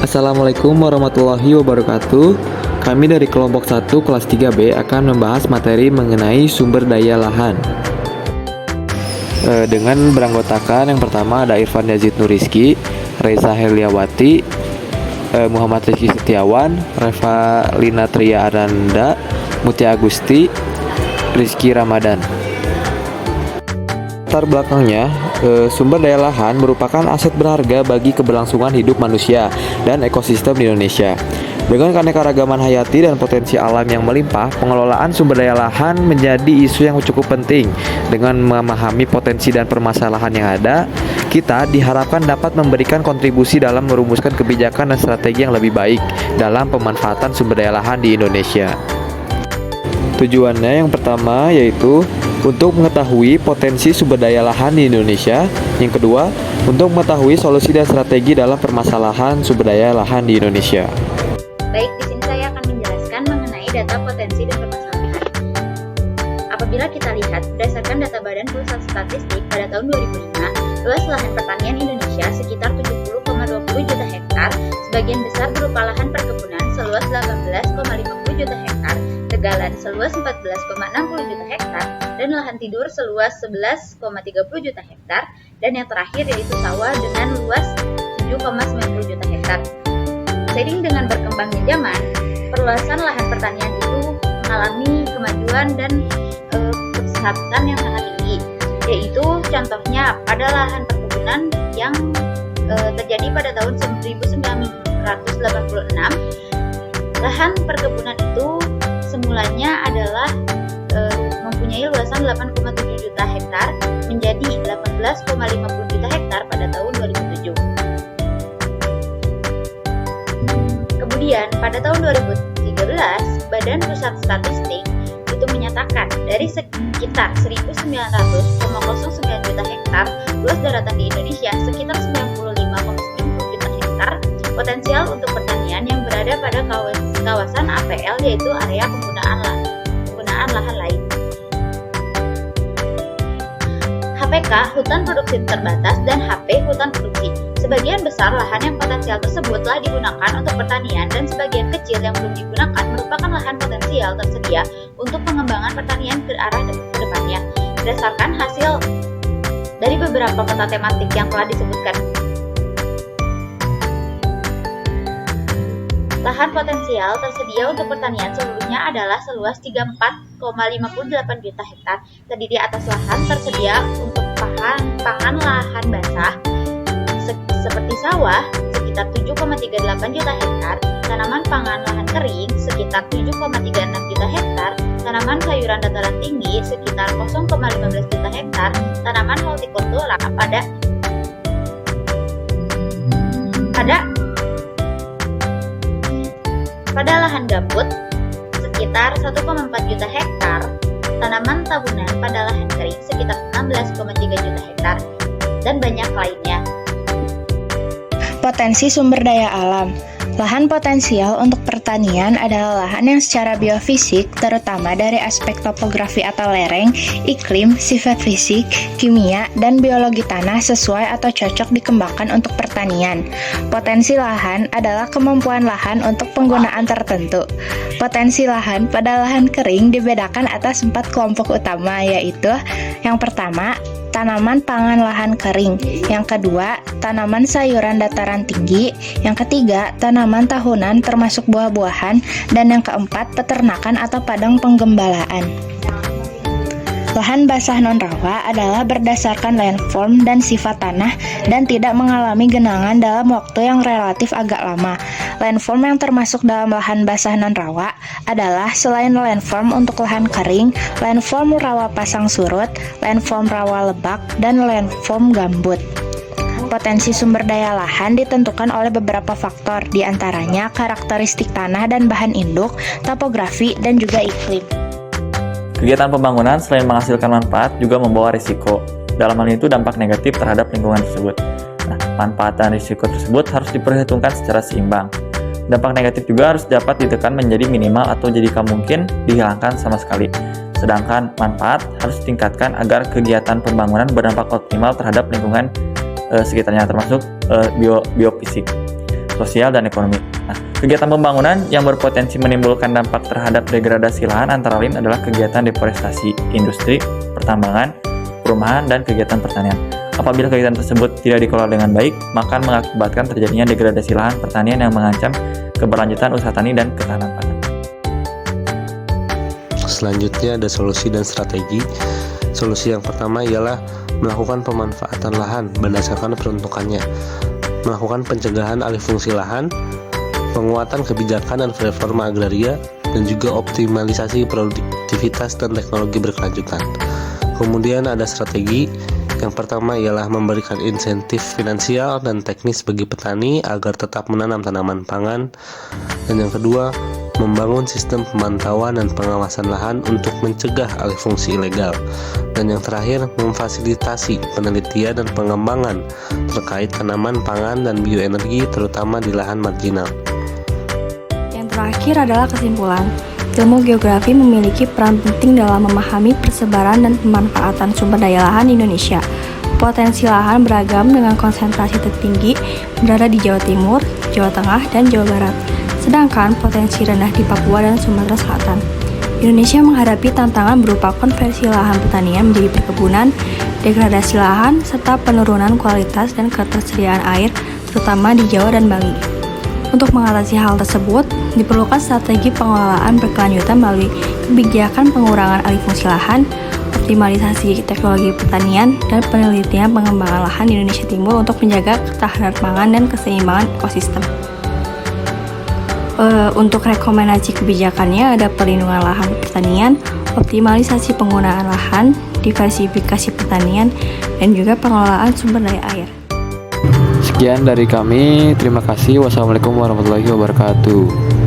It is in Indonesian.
Assalamualaikum warahmatullahi wabarakatuh. Kami dari kelompok 1 kelas 3B akan membahas materi mengenai sumber daya lahan. Dengan beranggotakan yang pertama ada Irfan Yazid Nuriski, Reza Heliawati, Muhammad Rizky Setiawan, Reva Lina Tria Aranda, Mutia Agusti, Rizky Ramadan. Latar belakangnya, sumber daya lahan merupakan aset berharga bagi keberlangsungan hidup manusia dan ekosistem di Indonesia. Dengan keanekaragaman hayati dan potensi alam yang melimpah, pengelolaan sumber daya lahan menjadi isu yang cukup penting. Dengan memahami potensi dan permasalahan yang ada, kita diharapkan dapat memberikan kontribusi dalam merumuskan kebijakan dan strategi yang lebih baik dalam pemanfaatan sumber daya lahan di Indonesia. Tujuannya yang pertama yaitu untuk mengetahui potensi sumber daya lahan di Indonesia. Yang kedua, untuk mengetahui solusi dan strategi dalam permasalahan sumber daya lahan di Indonesia. Baik, di sini saya akan menjelaskan mengenai data potensi dan permasalahan. Apabila kita lihat berdasarkan data Badan Pusat Statistik pada tahun 2005, luas lahan pertanian Indonesia sekitar 70,20 juta hektar, sebagian besar berupa lahan perkebunan seluas 18,50 juta hektar, tegalan seluas 14,60 juta hektar, dan lahan tidur seluas 11,30 juta hektar, dan yang terakhir yaitu sawah dengan luas 7,90 juta hektar. Seiring dengan berkembangnya zaman, perluasan lahan pertanian itu mengalami kemajuan dan kesehatan yang sangat tinggi, yaitu contohnya pada lahan perkebunan yang terjadi pada tahun 1986. Lahan perkebunan itu semulanya adalah mempunyai luasan 8,7 juta hektar menjadi 18,50 juta hektar pada tahun 2007. Kemudian pada tahun 2013, Badan Pusat Statistik itu menyatakan dari sekitar 1.900,09 juta hektar luas daratan di Indonesia, sekitar 95,90 juta hektar potensial untuk pertanian yang berada pada kawasan APL, yaitu area penggunaan lahan lain. HPK, hutan produksi terbatas, dan HP, hutan produksi. Sebagian besar lahan yang potensial tersebut telah digunakan untuk pertanian, dan sebagian kecil yang belum digunakan merupakan lahan potensial tersedia untuk pengembangan pertanian ke arah depannya. Berdasarkan hasil dari beberapa peta tematik yang telah disebutkan, lahan potensial tersedia untuk pertanian seluruhnya adalah seluas 34,58 juta hektar, terdiri atas lahan tersedia untuk pangan lahan basah seperti sawah sekitar 7,38 juta hektar, tanaman pangan lahan kering sekitar 7,36 juta hektar, tanaman sayuran dataran tinggi sekitar 0,15 juta hektar, tanaman hortikultura pada lahan gambut sekitar 1,4 juta hektar, tanaman tahunan pada lahan kering sekitar 16,3 juta hektar, dan banyak lainnya. Potensi sumber daya alam. Lahan potensial untuk pertanian adalah lahan yang secara biofisik, terutama dari aspek topografi atau lereng, iklim, sifat fisik, kimia, dan biologi tanah sesuai atau cocok dikembangkan untuk pertanian. Potensi lahan adalah kemampuan lahan untuk penggunaan tertentu. Potensi lahan pada lahan kering dibedakan atas 4 kelompok utama, yaitu yang pertama, tanaman pangan lahan kering. Yang kedua, tanaman sayuran dataran tinggi. Yang ketiga, tanaman tahunan termasuk buah-buahan. Dan yang keempat, peternakan atau padang penggembalaan. Lahan basah non-rawa adalah berdasarkan landform dan sifat tanah dan tidak mengalami genangan dalam waktu yang relatif agak lama. Landform yang termasuk dalam lahan basah non-rawa adalah selain landform untuk lahan kering, landform rawa pasang surut, landform rawa lebak, dan landform gambut. Potensi sumber daya lahan ditentukan oleh beberapa faktor, diantaranya karakteristik tanah dan bahan induk, topografi, dan juga iklim. Kegiatan pembangunan selain menghasilkan manfaat juga membawa risiko. Dalam hal itu dampak negatif terhadap lingkungan tersebut. Nah, manfaat dan risiko tersebut harus diperhitungkan secara seimbang. Dampak negatif juga harus dapat ditekan menjadi minimal atau jika mungkin dihilangkan sama sekali. Sedangkan manfaat harus ditingkatkan agar kegiatan pembangunan berdampak optimal terhadap lingkungan sekitarnya, termasuk biofisik. sosial, dan ekonomi. Nah, kegiatan pembangunan yang berpotensi menimbulkan dampak terhadap degradasi lahan antara lain adalah kegiatan deforestasi, industri, pertambangan, perumahan, dan kegiatan pertanian. Apabila kegiatan tersebut tidak dikelola dengan baik, maka mengakibatkan terjadinya degradasi lahan pertanian yang mengancam keberlanjutan usaha tani dan ketahanan pangan. Selanjutnya ada solusi dan strategi. Solusi yang pertama ialah melakukan pemanfaatan lahan berdasarkan peruntukannya, melakukan pencegahan alih fungsi lahan, penguatan kebijakan dan reforma agraria, dan juga optimalisasi produktivitas dan teknologi berkelanjutan. Kemudian ada strategi. Yang pertama ialah memberikan insentif finansial dan teknis bagi petani agar tetap menanam tanaman pangan. Dan yang kedua, membangun sistem pemantauan dan pengawasan lahan untuk mencegah alih fungsi ilegal. Dan yang terakhir, memfasilitasi penelitian dan pengembangan terkait tanaman pangan dan bioenergi terutama di lahan marginal. Yang terakhir adalah kesimpulan. Ilmu geografi memiliki peran penting dalam memahami persebaran dan pemanfaatan sumber daya lahan di Indonesia. Potensi lahan beragam dengan konsentrasi tertinggi berada di Jawa Timur, Jawa Tengah, dan Jawa Barat. Sedangkan potensi rendah di Papua dan Sumatera Selatan. Indonesia menghadapi tantangan berupa konversi lahan pertanian menjadi perkebunan, degradasi lahan, serta penurunan kualitas dan ketersediaan air, terutama di Jawa dan Bali. Untuk mengatasi hal tersebut, diperlukan strategi pengelolaan berkelanjutan melalui kebijakan pengurangan alih fungsi lahan, optimalisasi teknologi pertanian, dan penelitian pengembangan lahan di Indonesia Timur untuk menjaga ketahanan pangan dan keseimbangan ekosistem. Untuk rekomendasi kebijakannya ada perlindungan lahan pertanian, optimalisasi penggunaan lahan, diversifikasi pertanian, dan juga pengelolaan sumber daya air. Sekian dari kami, terima kasih. Wassalamualaikum warahmatullahi wabarakatuh.